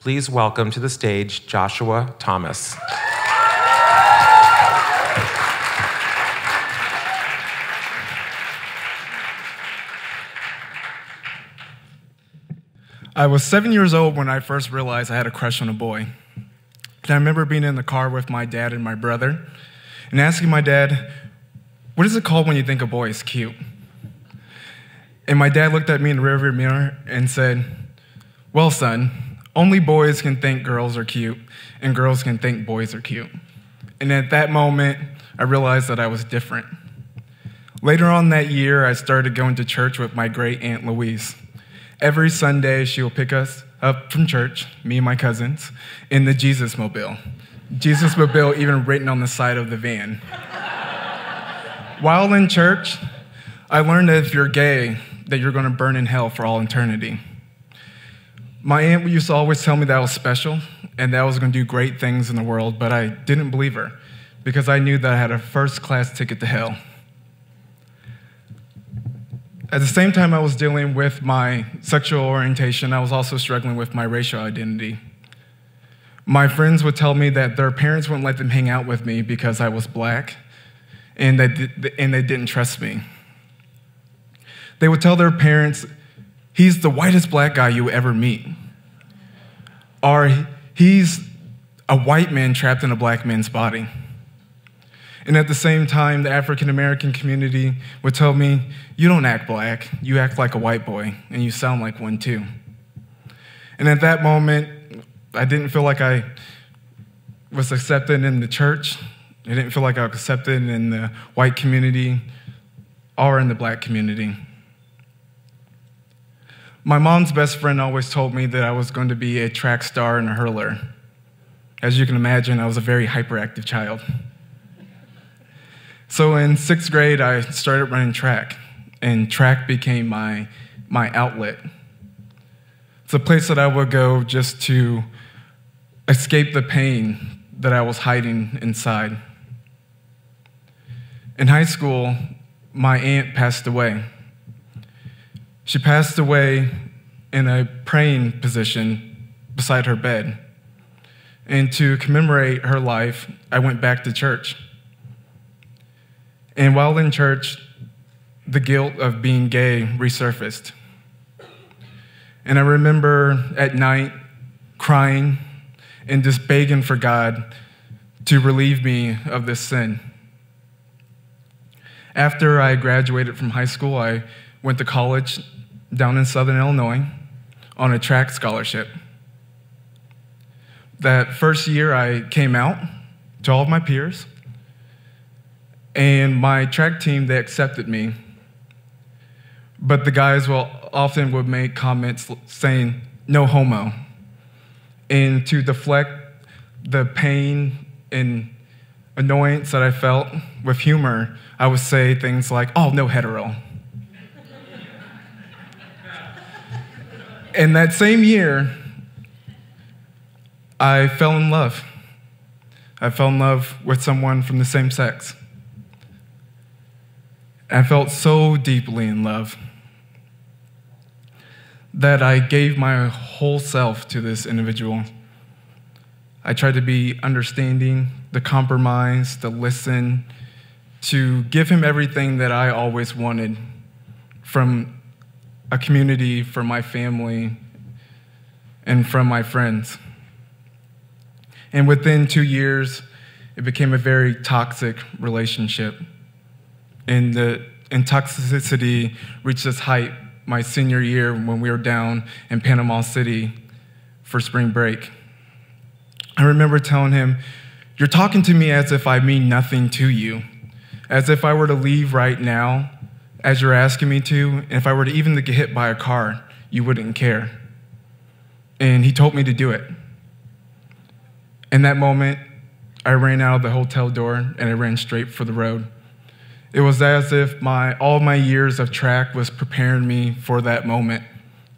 please welcome to the stage Joshua Thomas. I was 7 years old when I first realized I had a crush on a boy. And I remember being in the car with my dad and my brother and asking my dad, what is it called when you think a boy is cute? And my dad looked at me in the rearview mirror and said, well, son, only boys can think girls are cute and girls can think boys are cute. And at that moment, I realized that I was different. Later on that year, I started going to church with my great Aunt Louise. Every Sunday, she will pick us up from church, me and my cousins, in the Jesus Mobile. Jesus Mobile even written on the side of the van. While in church, I learned that if you're gay, that you're going to burn in hell for all eternity. My aunt used to always tell me that I was special and that I was going to do great things in the world, but I didn't believe her because I knew that I had a first-class ticket to hell. At the same time I was dealing with my sexual orientation, I was also struggling with my racial identity. My friends would tell me that their parents wouldn't let them hang out with me because I was black, and they didn't trust me. They would tell their parents, he's the whitest black guy you ever meet. Or he's a white man trapped in a black man's body. And at the same time, the African-American community would tell me, you don't act black, you act like a white boy, and you sound like one too. And at that moment, I didn't feel like I was accepted in the church. I didn't feel like I was accepted in the white community or in the black community. My mom's best friend always told me that I was going to be a track star and a hurler. As you can imagine, I was a very hyperactive child. So in 6th grade, I started running track, and track became my outlet. It's a place that I would go just to escape the pain that I was hiding inside. In high school, my aunt passed away. She passed away in a praying position beside her bed. And to commemorate her life, I went back to church. And while in church, the guilt of being gay resurfaced. And I remember at night crying and just begging for God to relieve me of this sin. After I graduated from high school, I went to college down in Southern Illinois on a track scholarship. That first year, I came out to all of my peers. And my track team, they accepted me. But the guys often would make comments saying, no homo. And to deflect the pain and annoyance that I felt with humor, I would say things like, oh, no hetero. And that same year, I fell in love. I fell in love with someone from the same sex. I felt so deeply in love that I gave my whole self to this individual. I tried to be understanding, to compromise, to listen, to give him everything that I always wanted from a community, from my family, and from my friends. And within 2 years, it became a very toxic relationship. And the toxicity reached its height my senior year when we were down in Panama City for spring break. I remember telling him, you're talking to me as if I mean nothing to you, as if I were to leave right now, as you're asking me to, and if I were to even to get hit by a car, you wouldn't care. And he told me to do it. In that moment, I ran out of the hotel door and I ran straight for the road. It was as if all my years of track was preparing me for that moment.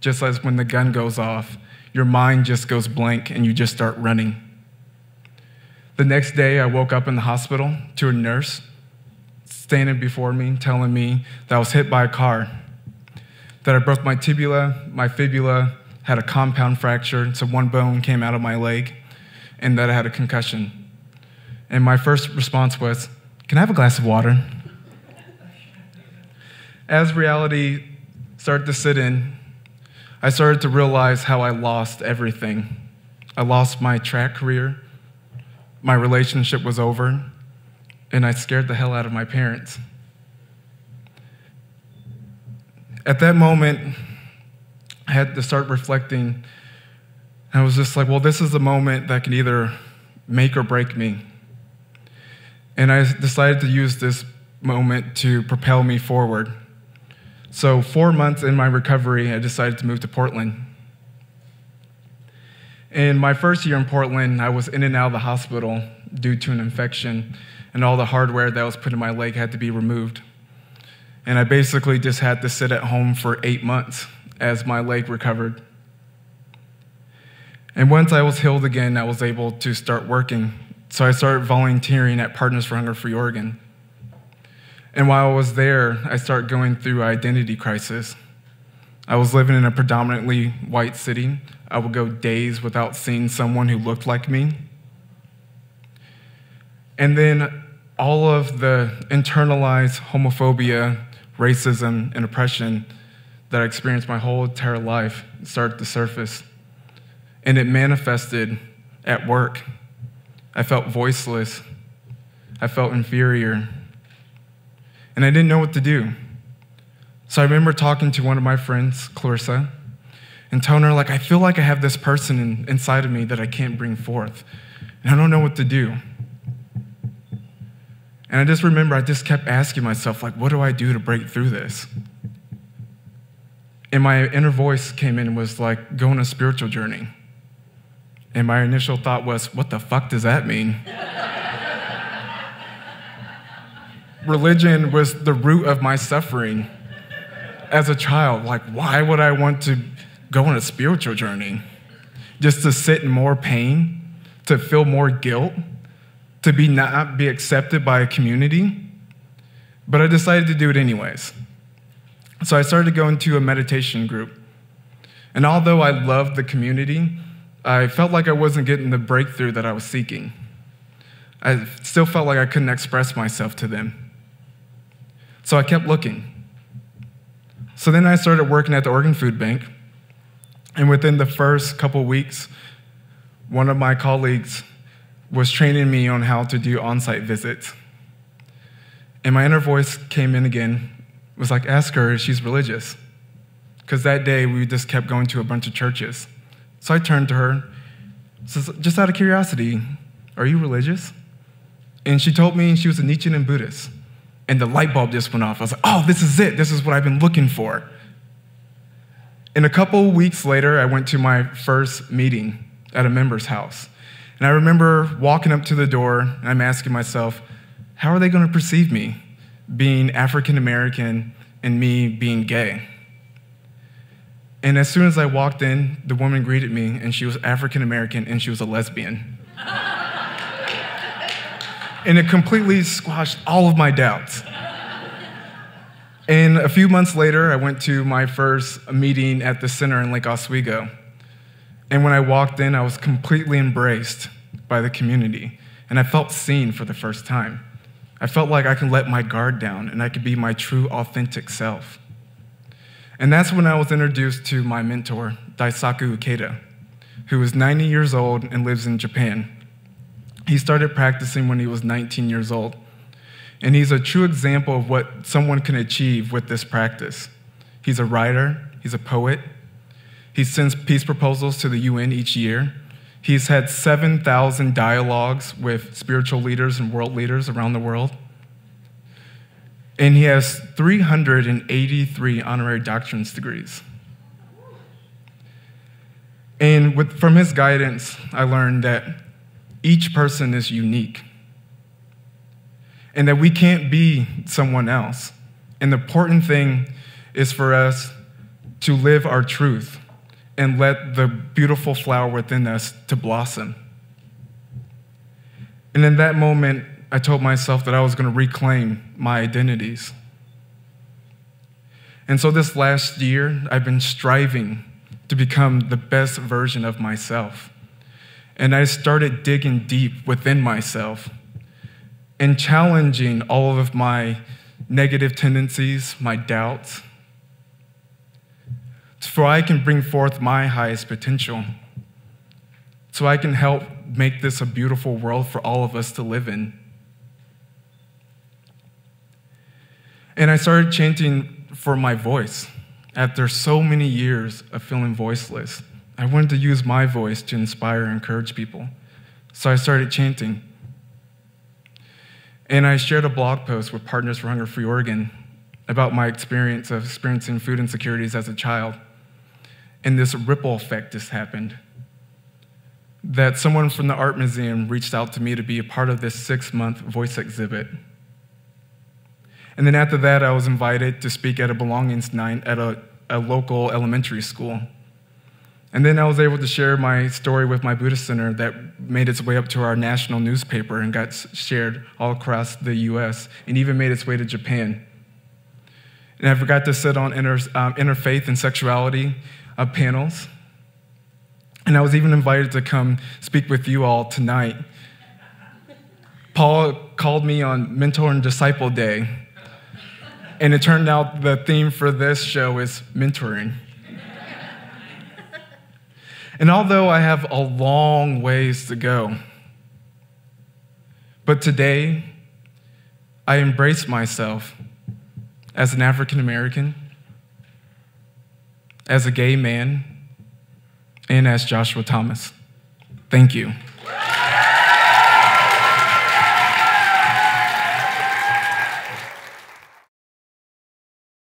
Just as when the gun goes off, your mind just goes blank and you just start running. The next day, I woke up in the hospital to a nurse standing before me, telling me that I was hit by a car, that I broke my tibia, my fibula, had a compound fracture, so one bone came out of my leg, and that I had a concussion. And my first response was, "Can I have a glass of water?" As reality started to sit in, I started to realize how I lost everything. I lost my track career, my relationship was over, and I scared the hell out of my parents. At that moment, I had to start reflecting. I was just like, well, this is the moment that can either make or break me. And I decided to use this moment to propel me forward. So 4 months in my recovery, I decided to move to Portland. In my first year in Portland, I was in and out of the hospital due to an infection, and all the hardware that was put in my leg had to be removed. And I basically just had to sit at home for 8 months as my leg recovered. And once I was healed again, I was able to start working. So I started volunteering at Partners for Hunger-Free Oregon. And while I was there, I started going through identity crisis. I was living in a predominantly white city. I would go days without seeing someone who looked like me. And then all of the internalized homophobia, racism, and oppression that I experienced my whole entire life started to surface. And it manifested at work. I felt voiceless. I felt inferior. And I didn't know what to do. So I remember talking to one of my friends, Clarissa, and telling her, I feel like I have this person inside of me that I can't bring forth. And I don't know what to do. And I just remember I just kept asking myself, what do I do to break through this? And my inner voice came in and was go on a spiritual journey. And my initial thought was, what the fuck does that mean? Religion was the root of my suffering as a child. Why would I want to go on a spiritual journey? Just to sit in more pain, to feel more guilt, to not be accepted by a community? But I decided to do it anyways. So I started going to a meditation group. And although I loved the community, I felt like I wasn't getting the breakthrough that I was seeking. I still felt like I couldn't express myself to them. So I kept looking. So then I started working at the Oregon Food Bank. And within the first couple weeks, one of my colleagues was training me on how to do on-site visits. And my inner voice came in again, was ask her if she's religious. Because that day, we just kept going to a bunch of churches. So I turned to her, says, just out of curiosity, are you religious? And she told me she was a Nietzschean Buddhist. And the light bulb just went off. I was like, oh, this is it. This is what I've been looking for. And a couple weeks later, I went to my first meeting at a member's house. And I remember walking up to the door, and I'm asking myself, how are they going to perceive me, being African American and me being gay? And as soon as I walked in, the woman greeted me, and she was African American, and she was a lesbian. And it completely squashed all of my doubts. And a few months later, I went to my first meeting at the center in Lake Oswego. And when I walked in, I was completely embraced by the community. And I felt seen for the first time. I felt like I could let my guard down, and I could be my true, authentic self. And that's when I was introduced to my mentor, Daisaku Ikeda, who is 90 years old and lives in Japan. He started practicing when he was 19 years old. And he's a true example of what someone can achieve with this practice. He's a writer, he's a poet. He sends peace proposals to the UN each year. He's had 7,000 dialogues with spiritual leaders and world leaders around the world. And he has 383 honorary doctorate degrees. And from his guidance, I learned that each person is unique and that we can't be someone else. And the important thing is for us to live our truth and let the beautiful flower within us to blossom. And in that moment, I told myself that I was going to reclaim my identities. And so this last year, I've been striving to become the best version of myself. And I started digging deep within myself and challenging all of my negative tendencies, my doubts, so I can bring forth my highest potential, so I can help make this a beautiful world for all of us to live in. And I started chanting for my voice. After so many years of feeling voiceless, I wanted to use my voice to inspire and encourage people. So I started chanting. And I shared a blog post with Partners for Hunger Free Oregon about my experience of experiencing food insecurities as a child. And this ripple effect just happened. That someone from the art museum reached out to me to be a part of this 6-month voice exhibit. And then after that, I was invited to speak at a belongings night at a local elementary school. And then I was able to share my story with my Buddhist center that made its way up to our national newspaper and got shared all across the US and even made its way to Japan. And I forgot to sit on interfaith and sexuality panels. And I was even invited to come speak with you all tonight. Paul called me on Mentor and Disciple Day. And it turned out the theme for this show is mentoring. And although I have a long ways to go, but today I embrace myself as an African American, as a gay man, and as Joshua Thomas. Thank you.